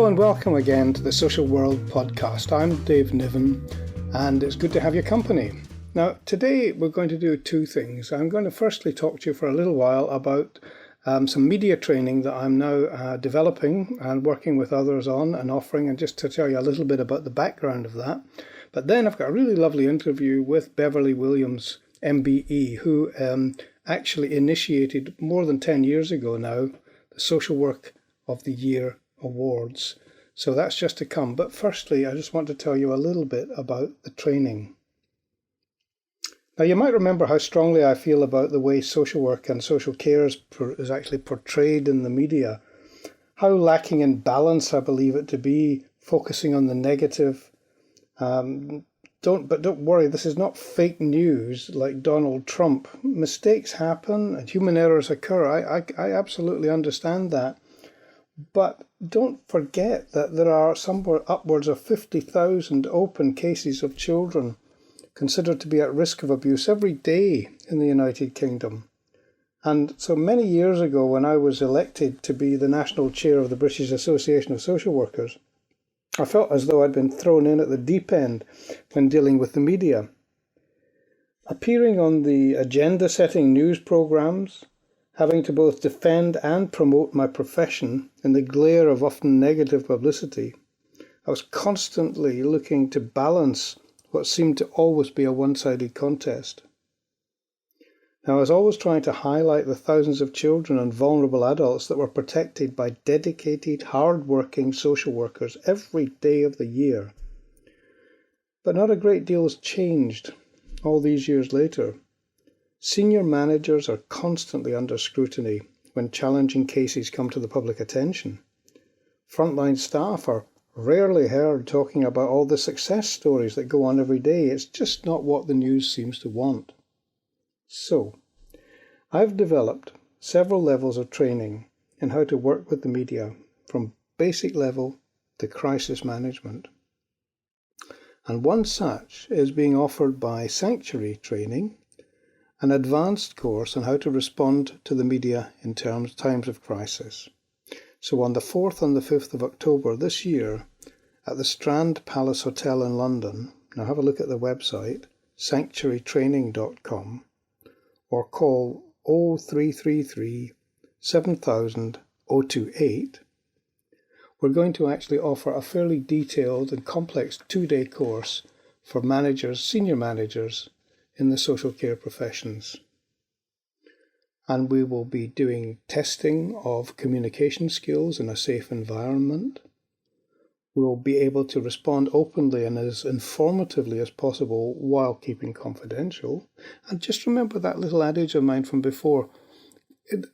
Hello and welcome again to the Social World podcast. I'm Dave Niven and it's good to have your company. Now today we're going to do two things. I'm going to firstly talk to you for a little while about some media training that I'm now developing and working with others on and offering, and just to tell you a little bit about the background of that. But then I've got a really lovely interview with Beverly Williams MBE, who actually initiated more than 10 years ago now the Social Work of the Year Awards. So that's just to come. But firstly, I just want to tell you a little bit about the training. Now, you might remember how strongly I feel about the way social work and social care is actually portrayed in the media. How lacking in balance I believe it to be, focusing on the negative. Don't worry, this is not fake news like Donald Trump. Mistakes happen and human errors occur. I absolutely understand that. But don't forget that there are somewhere upwards of 50,000 open cases of children considered to be at risk of abuse every day in the United Kingdom. And so many years ago, when I was elected to be the national chair of the British Association of Social Workers, I felt as though I'd been thrown in at the deep end when dealing with the media. Appearing on the agenda-setting news programmes, having to both defend and promote my profession in the glare of often negative publicity, I was constantly looking to balance what seemed to always be a one-sided contest. Now, I was always trying to highlight the thousands of children and vulnerable adults that were protected by dedicated, hard-working social workers every day of the year. But not a great deal has changed all these years later. Senior managers are constantly under scrutiny when challenging cases come to the public attention. Frontline staff are rarely heard talking about all the success stories that go on every day. It's just not what the news seems to want. So, I've developed several levels of training in how to work with the media, from basic level to crisis management. And one such is being offered by Sanctuary Training, an advanced course on how to respond to the media in times of crisis. So on the 4th and the 5th of October this year at the Strand Palace Hotel in London, now have a look at the website, sanctuarytraining.com, or call 0333 7000 028, we're going to actually offer a fairly detailed and complex 2-day course for managers, senior managers, in the social care professions. And we will be doing testing of communication skills in a safe environment. We will be able to respond openly and as informatively as possible while keeping confidential. And just remember that little adage of mine from before.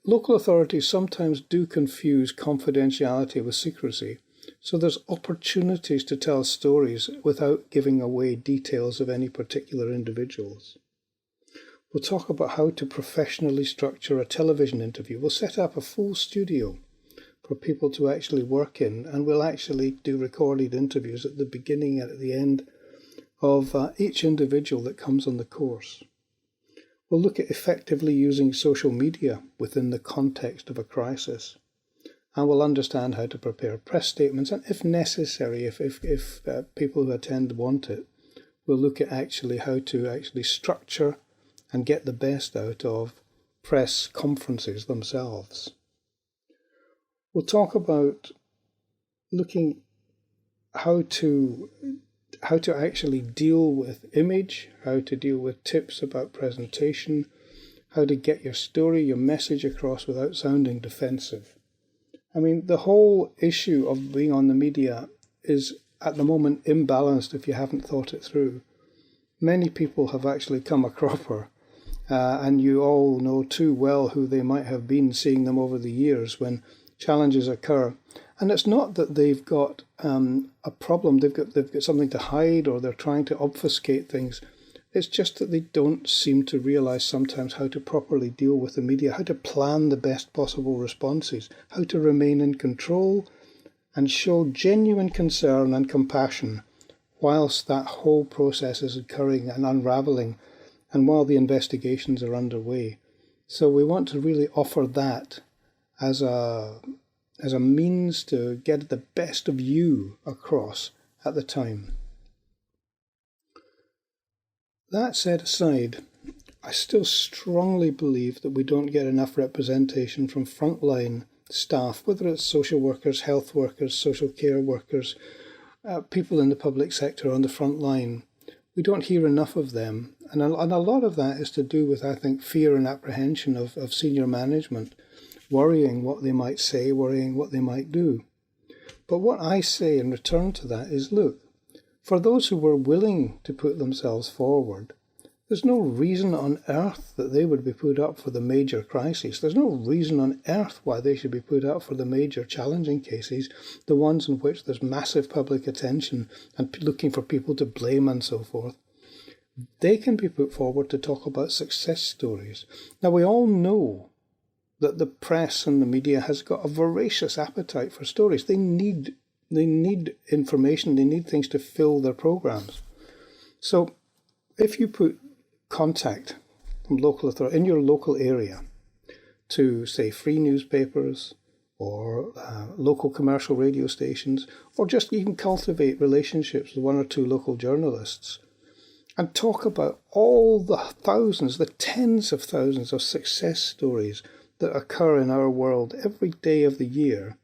Local authorities sometimes do confuse confidentiality with secrecy. So there's opportunities to tell stories without giving away details of any particular individuals. We'll talk about how to professionally structure a television interview. We'll set up a full studio for people to actually work in, and we'll actually do recorded interviews at the beginning and at the end of each individual that comes on the course. We'll look at effectively using social media within the context of a crisis. And we'll understand how to prepare press statements, and if necessary, if people who attend want it, we'll look at actually how to actually structure and get the best out of press conferences themselves. We'll talk about looking how to actually deal with image, how to deal with tips about presentation, how to get your story, your message across without sounding defensive. I mean, the whole issue of being on the media is at the moment imbalanced if you haven't thought it through. Many people have actually come a cropper, and you all know too well who they might have been, seeing them over the years when challenges occur. And it's not that they've got a problem, they've got something to hide, or they're trying to obfuscate things. It's just that they don't seem to realise sometimes how to properly deal with the media, how to plan the best possible responses, how to remain in control and show genuine concern and compassion whilst that whole process is occurring and unravelling and while the investigations are underway. So we want to really offer that as a as a means to get the best of you across at the time. That set aside, I still strongly believe that we don't get enough representation from frontline staff, whether it's social workers, health workers, social care workers, people in the public sector on the front line. We don't hear enough of them. And a lot of that is to do with, I think, fear and apprehension of senior management, worrying what they might say, worrying what they might do. But what I say in return to that is, look, for those who were willing to put themselves forward, there's no reason on earth that they would be put up for the major crises. There's no reason on earth why they should be put up for the major challenging cases, the ones in which there's massive public attention and looking for people to blame and so forth. They can be put forward to talk about success stories. Now, we all know that the press and the media has got a voracious appetite for stories. They need information, they need things to fill their programs. So if you put contact from local authority in your local area to, say, free newspapers or local commercial radio stations, or just even cultivate relationships with one or two local journalists, and talk about all the thousands, the tens of thousands of success stories that occur in our world every day of the year,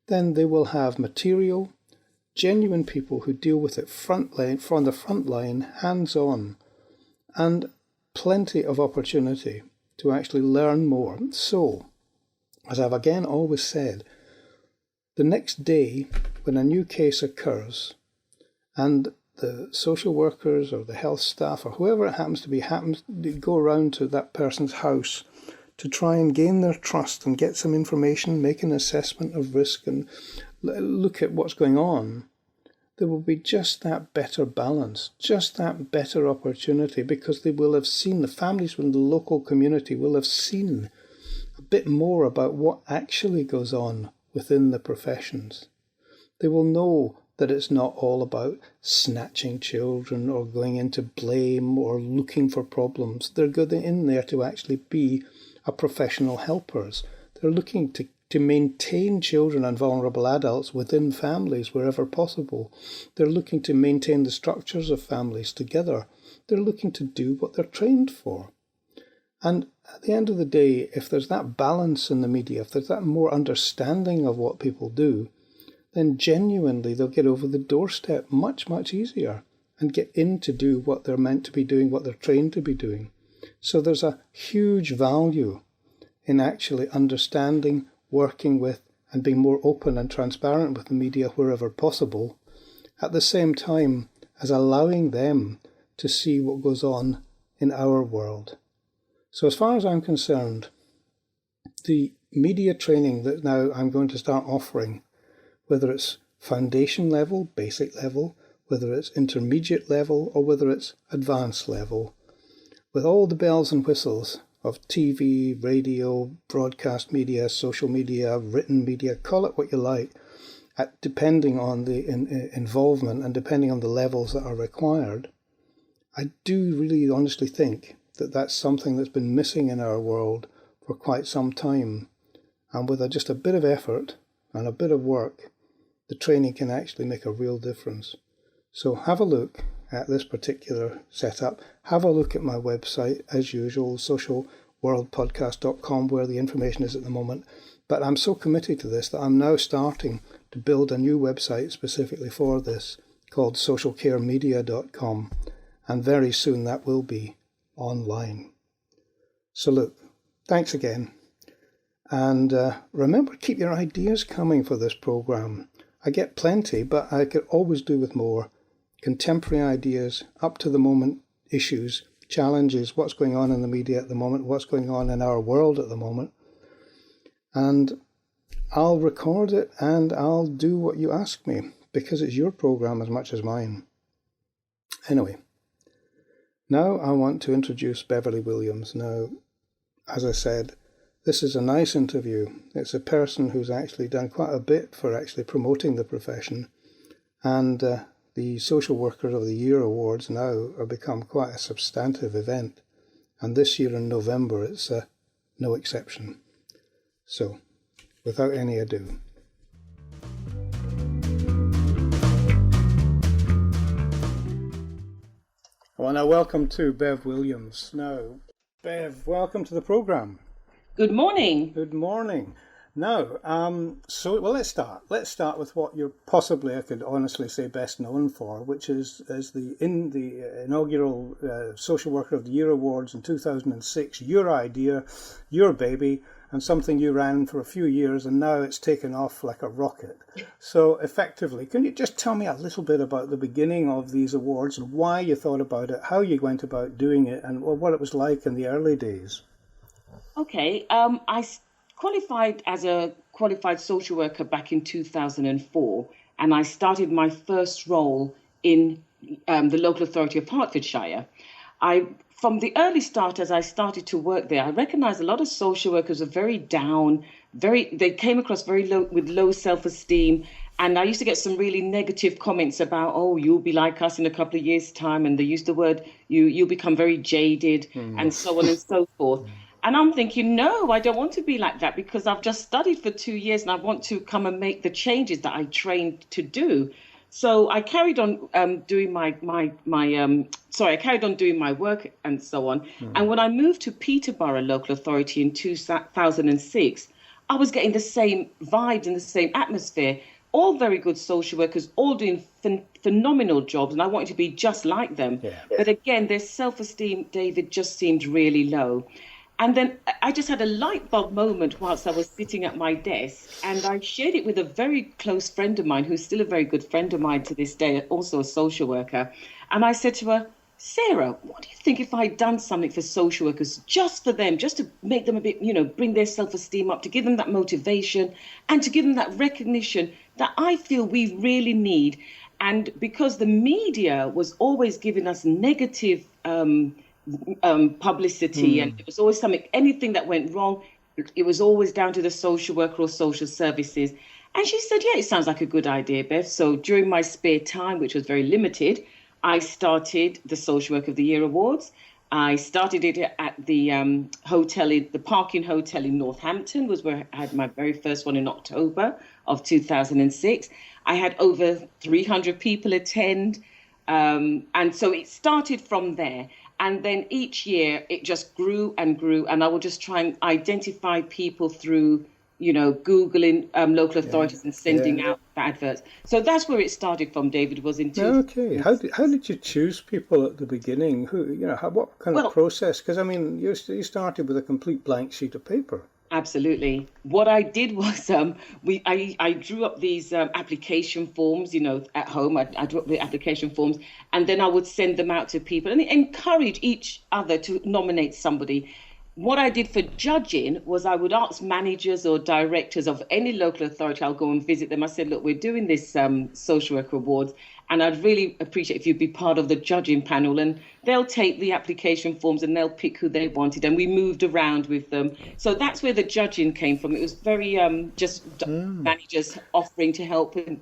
then they will have material, genuine people who deal with it from the front line, hands-on, and plenty of opportunity to actually learn more. So, as I've again always said, the next day when a new case occurs and the social workers or the health staff or whoever it happens to be go around to that person's house to try and gain their trust and get some information, make an assessment of risk and look at what's going on, there will be just that better balance, just that better opportunity, because they will have seen, the families in the local community will have seen a bit more about what actually goes on within the professions. They will know that it's not all about snatching children or going into blame or looking for problems. They're going in there to actually be a professional helpers. They're looking to maintain children and vulnerable adults within families wherever possible. They're looking to maintain the structures of families together. They're looking to do what they're trained for. And at the end of the day, if there's that balance in the media, if there's that more understanding of what people do, then genuinely they'll get over the doorstep much, much easier and get in to do what they're meant to be doing, what they're trained to be doing. So there's a huge value in actually understanding, working with, and being more open and transparent with the media wherever possible, at the same time as allowing them to see what goes on in our world. So as far as I'm concerned, the media training that now I'm going to start offering, whether it's foundation level, basic level, whether it's intermediate level, or whether it's advanced level, with all the bells and whistles of TV, radio, broadcast media, social media, written media, call it what you like, depending on the involvement and depending on the levels that are required, I do really honestly think that that's something that's been missing in our world for quite some time. And with just a bit of effort and a bit of work, the training can actually make a real difference. So have a look at this particular setup. Have a look at my website, as usual, socialworldpodcast.com, where the information is at the moment. But I'm so committed to this that I'm now starting to build a new website specifically for this called socialcaremedia.com. And very soon that will be online. So look, thanks again. And remember, keep your ideas coming for this program. I get plenty, but I could always do with more. Contemporary ideas, up-to-the-moment issues, challenges, what's going on in the media at the moment, what's going on in our world at the moment. And I'll record it and I'll do what you ask me, because it's your program as much as mine. Anyway, now I want to introduce Beverly Williams. Now, as I said, this is a nice interview. It's a person who's actually done quite a bit for actually promoting the profession, and the Social Worker of the Year Awards now have become quite a substantive event, and this year in November it's no exception. So, without any ado. Well, now welcome to Bev Williams. Now, Bev, welcome to the programme. Good morning. Good morning. Now, let's start. Let's start with what you're possibly, I could honestly say, best known for, which is the inaugural Social Worker of the Year Awards in 2006. Your idea, your baby, and something you ran for a few years, and now it's taken off like a rocket. So, effectively, can you just tell me a little bit about the beginning of these awards and why you thought about it, how you went about doing it, and what it was like in the early days? Okay, I qualified as a qualified social worker back in 2004, and I started my first role in the local authority of Hertfordshire. From the early start, as I started to work there, I recognized a lot of social workers were very down, they came across very low, with low self-esteem. And I used to get some really negative comments about, oh, you'll be like us in a couple of years' time. And they used the word, you'll become very jaded and so on and so forth. And I'm thinking, no, I don't want to be like that, because I've just studied for 2 years and I want to come and make the changes that I trained to do. So I carried on doing I carried on doing my work and so on. And when I moved to Peterborough Local Authority in 2006, I was getting the same vibes and the same atmosphere. All very good social workers, all doing phenomenal jobs, and I wanted to be just like them. Yeah. But again, their self-esteem, David, just seemed really low. And then I just had a light bulb moment whilst I was sitting at my desk, and I shared it with a very close friend of mine, who's still a very good friend of mine to this day, also a social worker. And I said to her, Sarah, what do you think if I'd done something for social workers, just for them, just to make them a bit, bring their self-esteem up, to give them that motivation and to give them that recognition that I feel we really need. And because the media was always giving us negative publicity, and it was always anything that went wrong, it was always down to the social worker or social services. And she said, yeah, it sounds like a good idea, Bev. So during my spare time, which was very limited, I started the Social Worker of the Year Awards. I started it at the the Parkin Hotel in Northampton, was where I had my very first one in October of 2006. I had over 300 people attend. And so it started from there. And then each year it just grew and grew. And I would just try and identify people through, Googling local authorities and sending out adverts. So that's where it started from, David, was in Okay. How did you choose people at the beginning? What kind of process? Because, you started with a complete blank sheet of paper. Absolutely. What I did was I drew up these application forms, at home. I drew up the application forms, and then I would send them out to people and encourage each other to nominate somebody. What I did for judging was I would ask managers or directors of any local authority, I'll go and visit them. I said, look, we're doing this Social Worker Awards, and I'd really appreciate if you'd be part of the judging panel. And they'll take the application forms and they'll pick who they wanted. And we moved around with them. So that's where the judging came from. It was very managers offering to help and,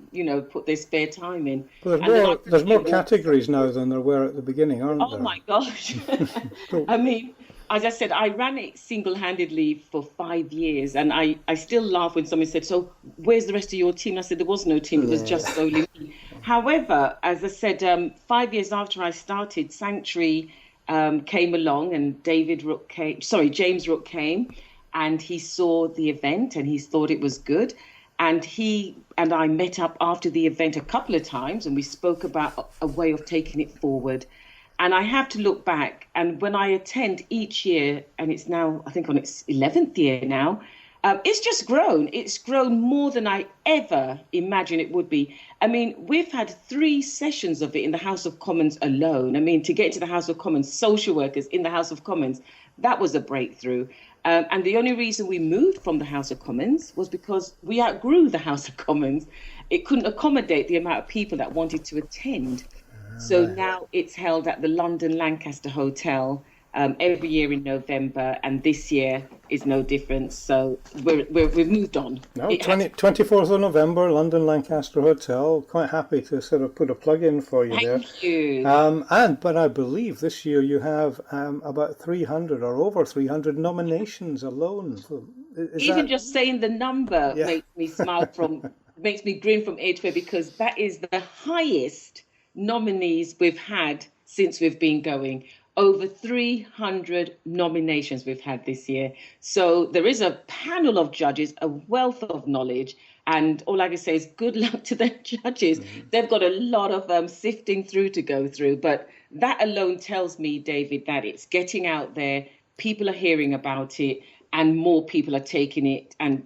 put their spare time in. Well, there's more categories now than there were at the beginning, aren't there? Oh, my gosh. As I said, I ran it single-handedly for 5 years, and I still laugh when someone said, so where's the rest of your team? I said, there was no team, it was just solely me. However, as I said, 5 years after I started, Sanctuary came along, and James Rook came, and he saw the event, and he thought it was good. And he and I met up after the event a couple of times, and we spoke about a way of taking it forward. And I have to look back, and when I attend each year, and it's now, I think, on its 11th year now, it's just grown. It's grown more than I ever imagined it would be. We've had 3 sessions of it in the House of Commons alone. To get into the House of Commons, social workers in the House of Commons, that was a breakthrough. And the only reason we moved from the House of Commons was because we outgrew the House of Commons. It couldn't accommodate the amount of people that wanted to attend. So now it's held at the London Lancaster Hotel every year in November, and this year is no different. So we've moved on. No, 24th of November, London Lancaster Hotel. Quite happy to sort of put a plug in for you there. Thank you. But I believe this year you have about 300 or over 300 nominations alone. So is Even that, just saying the number yeah. makes me makes me grin from ear to ear, because that is the highest nominees we've had since we've been going. Over 300 nominations we've had this year. So there is a panel of judges, a wealth of knowledge. And all I can say is good luck to the judges. They've got a lot of sifting through to go through. But that alone tells me, David, that it's getting out there. People are hearing about it, and more people are taking it. And,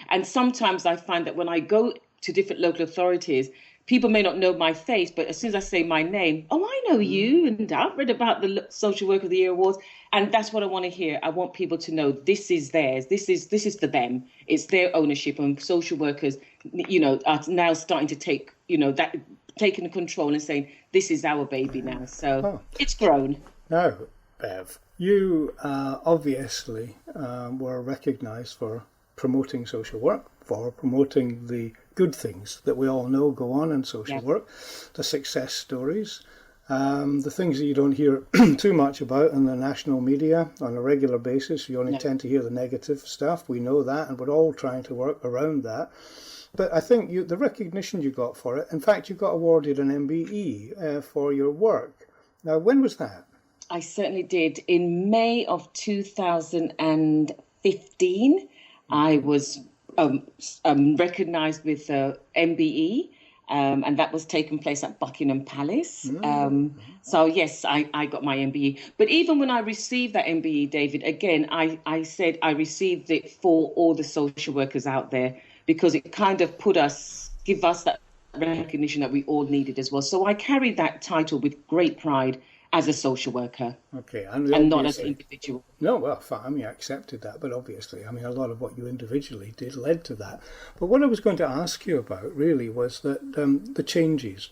and sometimes I find that when I go to different local authorities, people may not know my face, but as soon as I say my name, oh, I know you, and I've read about the Social Worker of the Year awards, and that's what I want to hear. I want people to know this is theirs. This is for them. It's their ownership, and social workers, are now starting to take, that taking control and saying this is our baby now. So It's grown. Now, Bev, you obviously were recognised for promoting social work, for promoting the good things that we all know go on in social work, the success stories, the things that you don't hear too much about in the national media on a regular basis. You only tend to hear the negative stuff. We know that, and we're all trying to work around that. But I think the recognition you got for it, in fact, you got awarded an MBE for your work. Now, when was that? I certainly did. In May of 2015, I was recognised with MBE, and that was taking place at Buckingham Palace. So yes, I got my MBE. But even when I received that MBE, David, again, I said I received it for all the social workers out there, because it kind of give us that recognition that we all needed as well. So I carried that title with great pride as a social worker. Okay, and not as an individual. No, well, fine, I accepted that, but obviously, a lot of what you individually did led to that. But what I was going to ask you about really was that the changes.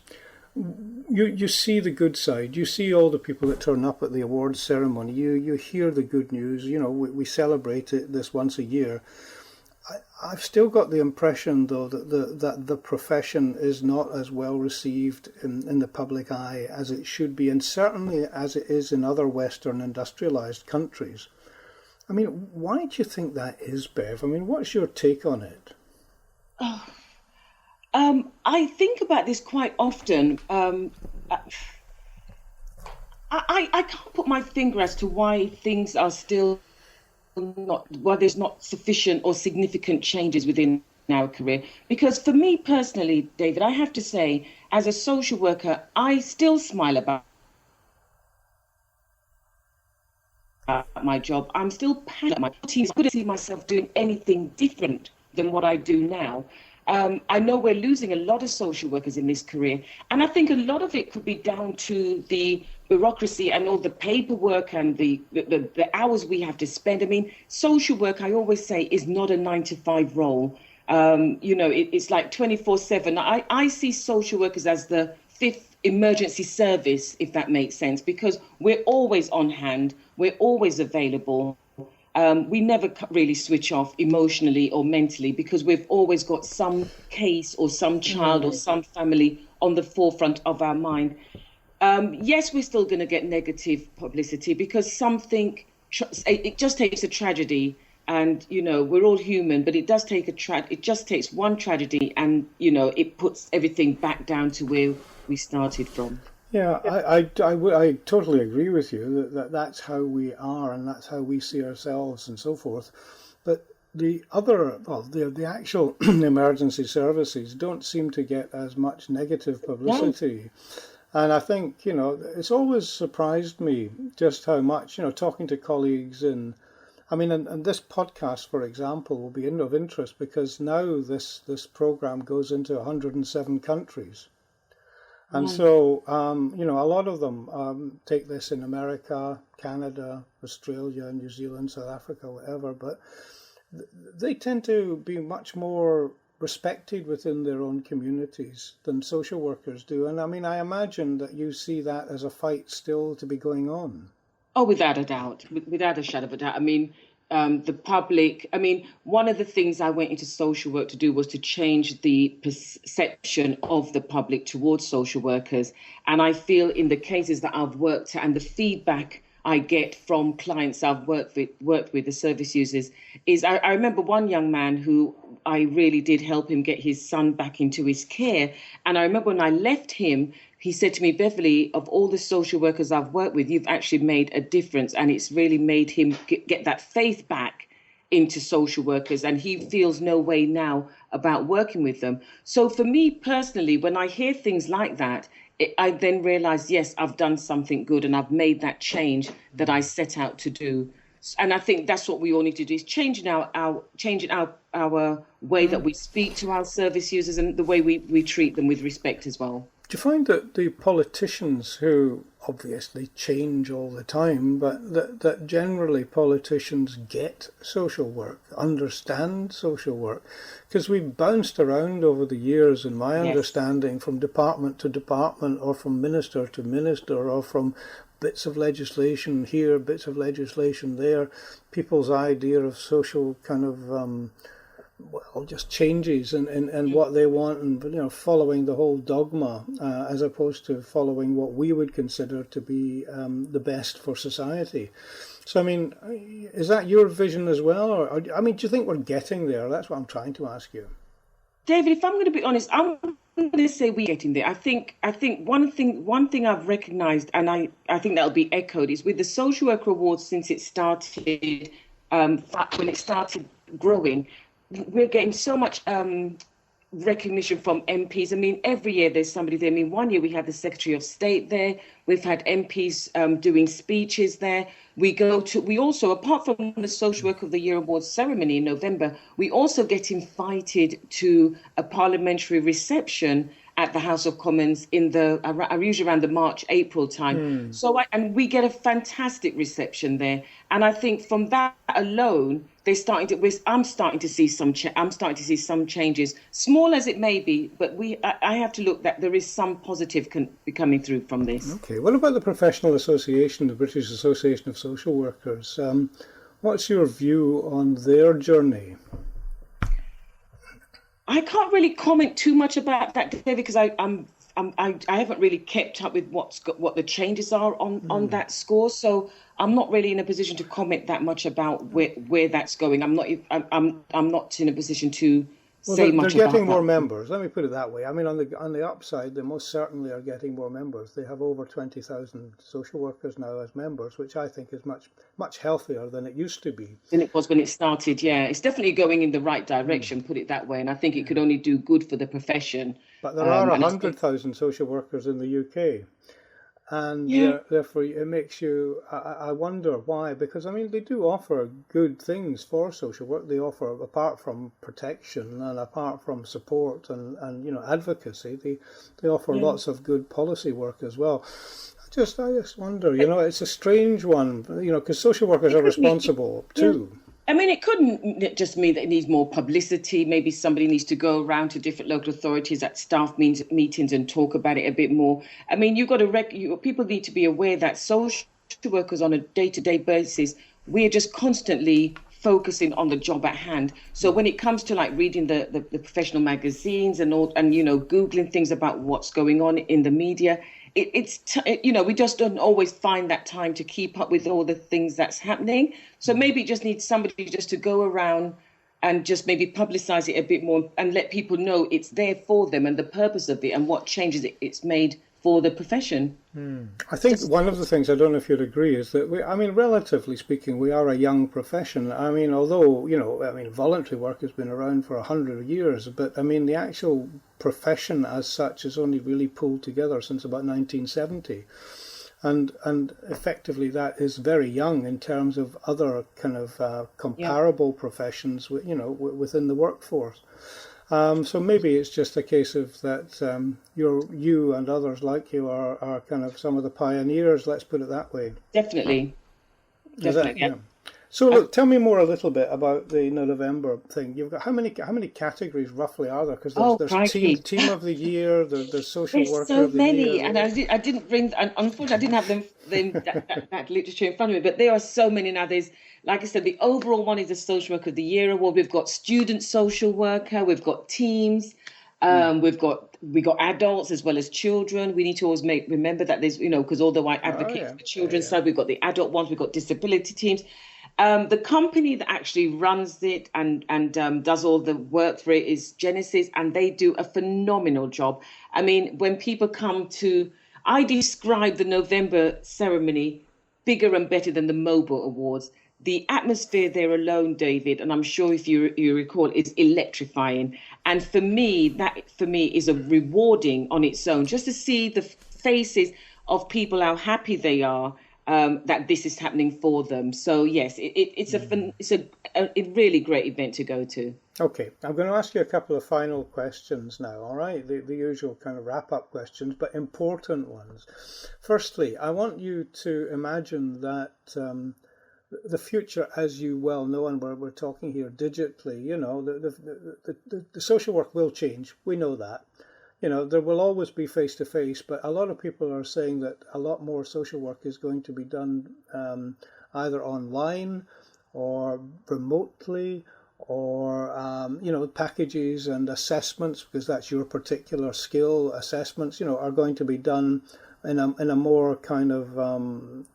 You see the good side. You see all the people that turn up at the awards ceremony. You hear the good news. We celebrate it this once a year. I've still got the impression, though, that the profession is not as well received in the public eye as it should be, and certainly as it is in other Western industrialised countries. Why do you think that is, Bev? What's your take on it? I think about this quite often. I can't put my finger as to why things are still why there's not sufficient or significant changes within our career. Because for me personally, David, I have to say, as a social worker, I still smile about my job. I'm still passionate about my team. I couldn't see myself doing anything different than what I do now. I know we're losing a lot of social workers in this career, and I think a lot of it could be down to the bureaucracy and all the paperwork and the hours we have to spend. Social work, I always say, is not a 9-to-5 role. It's like 24/7. I see social workers as the fifth emergency service, if that makes sense, because we're always on hand, we're always available. We never really switch off emotionally or mentally, because we've always got some case or some child or some family on the forefront of our mind. Yes, we're still going to get negative publicity, because it just takes a tragedy, and we're all human, but it does take it just takes one tragedy, and it puts everything back down to where we started from. Yeah, I totally agree with you that's how we are, and that's how we see ourselves and so forth. But the actual emergency services don't seem to get as much negative publicity. No. And I think, it's always surprised me just how much, talking to colleagues and this podcast, for example, will be of interest, because now this program goes into 107 countries. And so, a lot of them take this in America, Canada, Australia, New Zealand, South Africa, whatever, but they tend to be much more respected within their own communities than social workers do. And I imagine that you see that as a fight still to be going on. Oh, without a doubt, without a shadow of a doubt. The public, one of the things I went into social work to do was to change the perception of the public towards social workers. And I feel in the cases that I've worked at and the feedback I get from clients I've worked with the service users is I remember one young man who I really did help him get his son back into his care. And I remember when I left him, he said to me, Beverly, of all the social workers I've worked with, you've actually made a difference. And it's really made him get that faith back into social workers. And he feels no way now about working with them. So for me personally, when I hear things like that, I then realize, yes, I've done something good and I've made that change that I set out to do. And I think that's what we all need to do, is changing our way that we speak to our service users and the way we treat them with respect as well. Do you find that the politicians, who obviously change all the time, but that generally politicians get social work, understand social work? Because we've bounced around over the years, in my understanding, from department to department, or from minister to minister, or from bits of legislation here, bits of legislation there. People's idea of social kind of just changes and what they want, and following the whole dogma as opposed to following what we would consider to be the best for society. So I mean, is that your vision as well, or do you think we're getting there? That's what I'm trying to ask you, David. If I'm going to be honest, I'm going to say we're getting there. I think one thing I've recognised, and I think that'll be echoed, is with the social worker awards since it started, when it started growing. We're getting so much recognition from MPs. I mean, every year there's somebody there. I mean, one year we had the Secretary of State there. We've had MPs doing speeches there. We also, apart from the Social Worker of the Year Awards ceremony in November, we also get invited to a parliamentary reception at the House of Commons usually around the March, April time. And we get a fantastic reception there. And I think from that alone, I'm starting to see some changes, small as it may be, but I have to look that there is some positive coming through from this. Okay, what about the professional association, the British Association of Social Workers? What's your view on their journey? I can't really comment too much about that, David, because I haven't really kept up with what the changes are on that score. So I'm not really in a position to comment that much about where that's going. I'm not in a position to say much about that. They're getting more members. Let me put it that way. I mean, on the upside, they most certainly are getting more members. They have over 20,000 social workers now as members, which I think is much healthier than it used to be. Than it was when it started. Yeah, it's definitely going in the right direction. Put it that way, and I think it could only do good for the profession. But there are 100,000 social workers in the UK. And therefore, it makes you, I wonder why, because I mean, they do offer good things for social work. They offer, apart from protection and apart from support and advocacy, they offer lots of good policy work as well. I just wonder, it's a strange one, because social workers are responsible too. I mean, it couldn't just mean that it needs more publicity. Maybe somebody needs to go around to different local authorities at staff meetings and talk about it a bit more. I mean, people need to be aware that social workers on a day-to-day basis, we're just constantly focusing on the job at hand. So when it comes to like reading the professional magazines and Googling things about what's going on in the media, we just don't always find that time to keep up with all the things that's happening. So maybe it just needs somebody just to go around and just maybe publicize it a bit more and let people know it's there for them and the purpose of it and what changes it's made for the profession. I think one of the things, I don't know if you'd agree, is that relatively speaking, we are a young profession. I mean, although, voluntary work has been around for 100 years, but I mean, the actual profession as such is only really pulled together since about 1970. And effectively that is very young in terms of other kind of comparable professions, within the workforce. So maybe it's just a case of that you and others like you are kind of some of the pioneers, let's put it that way. Definitely. So look, tell me a little bit about the November thing. You've got how many categories roughly are there? Because there's team of the year, there's social worker of the year. There's so many, and I didn't bring. Unfortunately, I didn't have that literature in front of me. But there are so many now. There's, like I said, the overall one is the Social Worker of the Year award. We've got student social worker. We've got teams. We got adults as well as children. We need to always remember that there's, because although I Oh, advocate yeah. for the children's Yeah. side, we've got the adult ones, we've got disability teams. The company that actually runs it and does all the work for it is Genesis, and they do a phenomenal job. I mean, when people come to, I describe the November ceremony bigger and better than the Mobile Awards. The atmosphere there alone, David, and I'm sure if you recall, is electrifying. And for me is a rewarding on its own, just to see the faces of people, how happy they are that this is happening for them. So yes, it's a really great event to go to. Okay, I'm going to ask you a couple of final questions now, all right? The usual kind of wrap-up questions, but important ones. Firstly, I want you to imagine that the future, as you well know, and we're talking here digitally, the social work will change. We know that. There will always be face-to-face, but a lot of people are saying that a lot more social work is going to be done either online or remotely, or packages and assessments, because that's your particular skill. Assessments are going to be done in a more kind of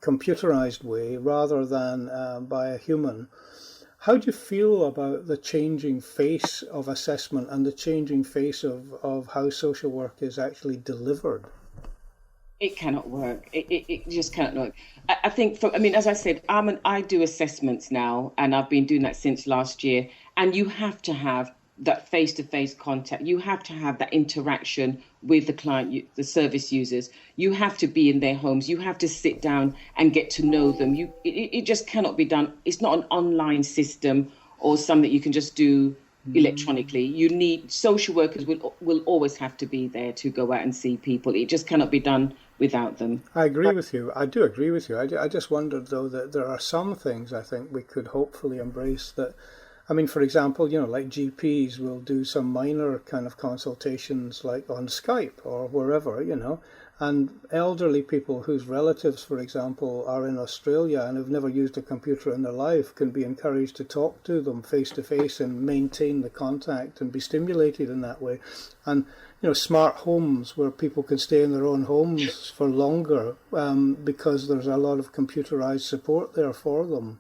computerized way rather than by a human. How do you feel about the changing face of assessment and the changing face of how social work is actually delivered? It cannot work. It just cannot work. I think, as I said, I do assessments now, and I've been doing that since last year. And you have to have that face-to-face contact. You have to have that interaction with the client, the service users. You have to be in their homes. You have to sit down and get to know them. It just cannot be done. It's not an online system or something that you can just do electronically. You need social workers will always have to be there to go out and see people. It just cannot be done without them. I agree with you. I do agree with you. I just wondered, though, that there are some things I think we could hopefully embrace that. I mean, for example, like GPs will do some minor kind of consultations like on Skype or wherever, and elderly people whose relatives, for example, are in Australia and have never used a computer in their life can be encouraged to talk to them face to face and maintain the contact and be stimulated in that way. And, smart homes where people can stay in their own homes for longer because there's a lot of computerized support there for them.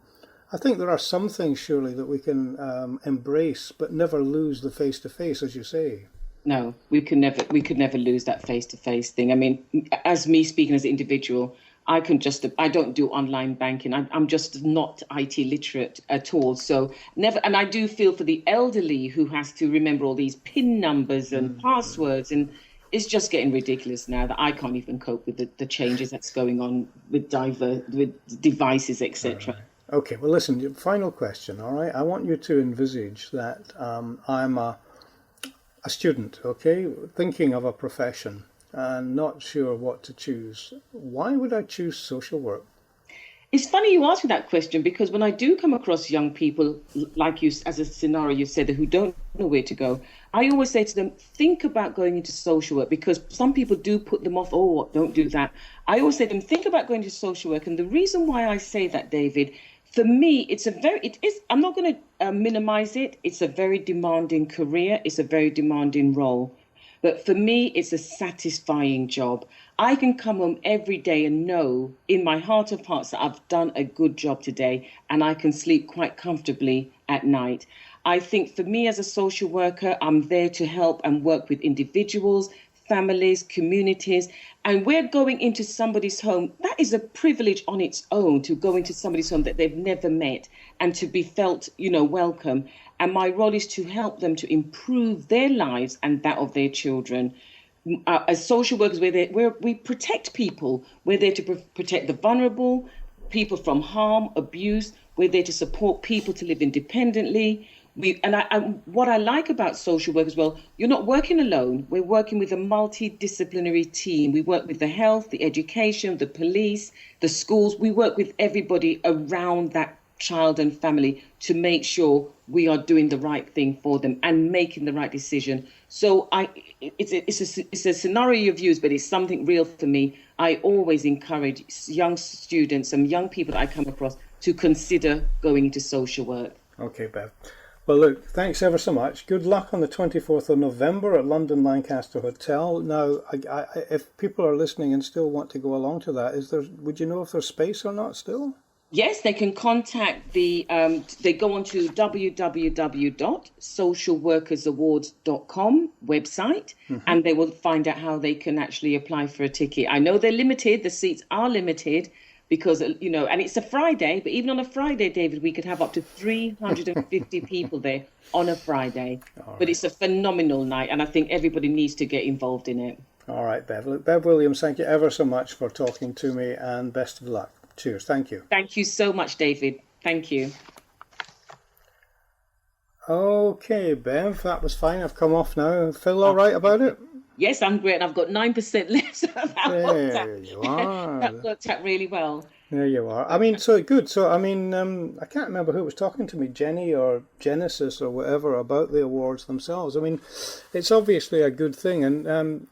I think there are some things, surely, that we can embrace, but never lose the face-to-face, as you say. No, we could never lose that face-to-face thing. I mean, as me speaking as an individual, I don't do online banking. I'm just not IT literate at all. So never, and I do feel for the elderly who has to remember all these PIN numbers and passwords, and it's just getting ridiculous now that I can't even cope with the changes that's going on with devices, etc. Okay, well, listen, final question, all right? I want you to envisage that I'm a student, okay, thinking of a profession and not sure what to choose. Why would I choose social work? It's funny you ask me that question, because when I do come across young people like you, as a scenario you said, who don't know where to go, I always say to them, think about going into social work, because some people do put them off. Oh, don't do that. I always say to them, think about going to social work. And the reason why I say that, David, for me, I'm not going to minimize it. It's a very demanding career. It's a very demanding role. But for me, it's a satisfying job. I can come home every day and know in my heart of hearts that I've done a good job today, and I can sleep quite comfortably at night. I think for me as a social worker, I'm there to help and work with individuals, families, communities, and we're going into somebody's home. That is a privilege on its own, to go into somebody's home that they've never met and to be felt, welcome. And my role is to help them to improve their lives and that of their children. As social workers, we protect people. We're there to protect the vulnerable, people from harm, abuse. We're there to support people to live independently. What I like about social work as well, you're not working alone. We're working with a multidisciplinary team. We work with the health, the education, the police, the schools. We work with everybody around that child and family to make sure we are doing the right thing for them and making the right decision. So it's a scenario you've used, but it's something real for me. I always encourage young students and young people that I come across to consider going into social work. Okay, Bev. Well, look, thanks ever so much. Good luck on the 24th of November at London Lancaster Hotel. Now, if people are listening and still want to go along to that, would you know if there's space or not still? Yes, they can contact they go on to www.socialworkersawards.com website, and they will find out how they can actually apply for a ticket. I know they're limited, the seats are limited because, and it's a Friday, but even on a Friday, David, we could have up to 350 people there on a Friday. Right. But it's a phenomenal night, and I think everybody needs to get involved in it. All right, Bev Williams, thank you ever so much for talking to me, and best of luck. Cheers. Thank you. Thank you so much, David. Thank you. Okay, Bev, that was fine. I've come off now. Feel all right about it? Yes, I'm great. I've got 9% left. There you are. That worked out really well. There you are. I mean, so good. So, I mean, I can't remember who was talking to me, Jenny or Genesis or whatever, about the awards themselves. I mean, it's obviously a good thing. And then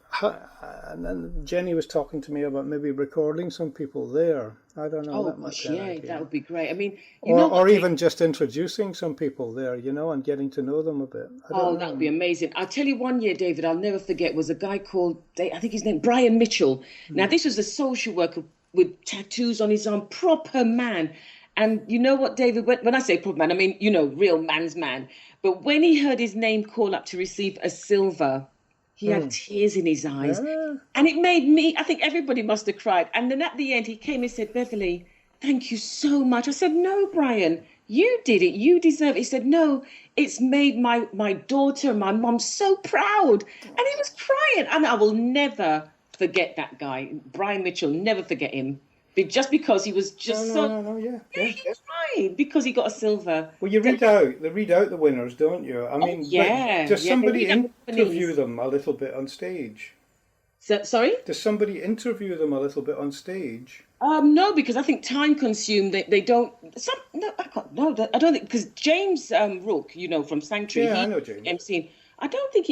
Jenny was talking to me about maybe recording some people there. I don't know that much. Yeah, that would be great. I mean, or even just introducing some people there, and getting to know them a bit. That would be amazing. I'll tell you, one year, David, I'll never forget, was a guy called, I think his name, Brian Mitchell. Now, this was a social worker with tattoos on his arm, proper man. And you know what, David, when I say proper man, I mean, real man's man. But when he heard his name call up to receive a silver, he had tears in his eyes. Yeah. And it made me, I think everybody must have cried. And then at the end, he came and said, "Beverly, thank you so much." I said, "No, Brian, you did it. You deserve it." He said, "No, it's made my daughter and my mom so proud." And he was crying. And I will never forget that guy, Brian Mitchell, never forget him. Just because he was just he cried because he got a silver. Well, they read out the winners, don't you? I mean, does somebody interview them a little bit on stage? Sorry? Does somebody interview them a little bit on stage? No, because I think time consumed. They don't. I don't think, because James Rook, from Sanctuary, I know James. MCing. I don't think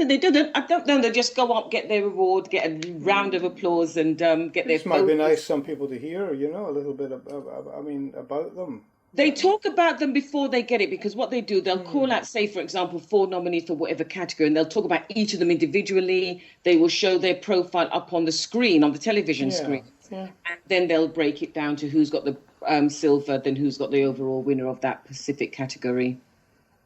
they did. I don't know. They just go up, get their reward, get a round of applause, and get their. This might be nice. Some people to hear, a little bit about them. They talk about them before they get it, because what they do, they'll call out, say, for example, 4 nominees for whatever category, and they'll talk about each of them individually. They will show their profile up on the screen, on the television screen, and then they'll break it down to who's got the silver, then who's got the overall winner of that specific category.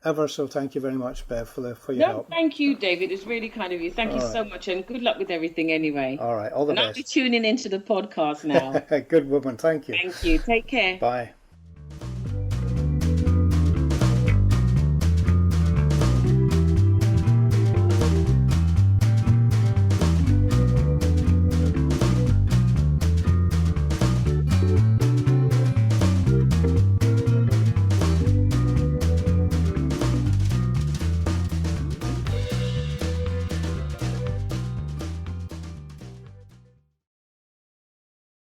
Ever so, thank you very much, Bev, for your help. Thank you, David. It's really kind of you. Thank you so much, and good luck with everything anyway. All right, all the best. I'll be tuning into the podcast now. Good woman, thank you. Thank you. Take care. Bye.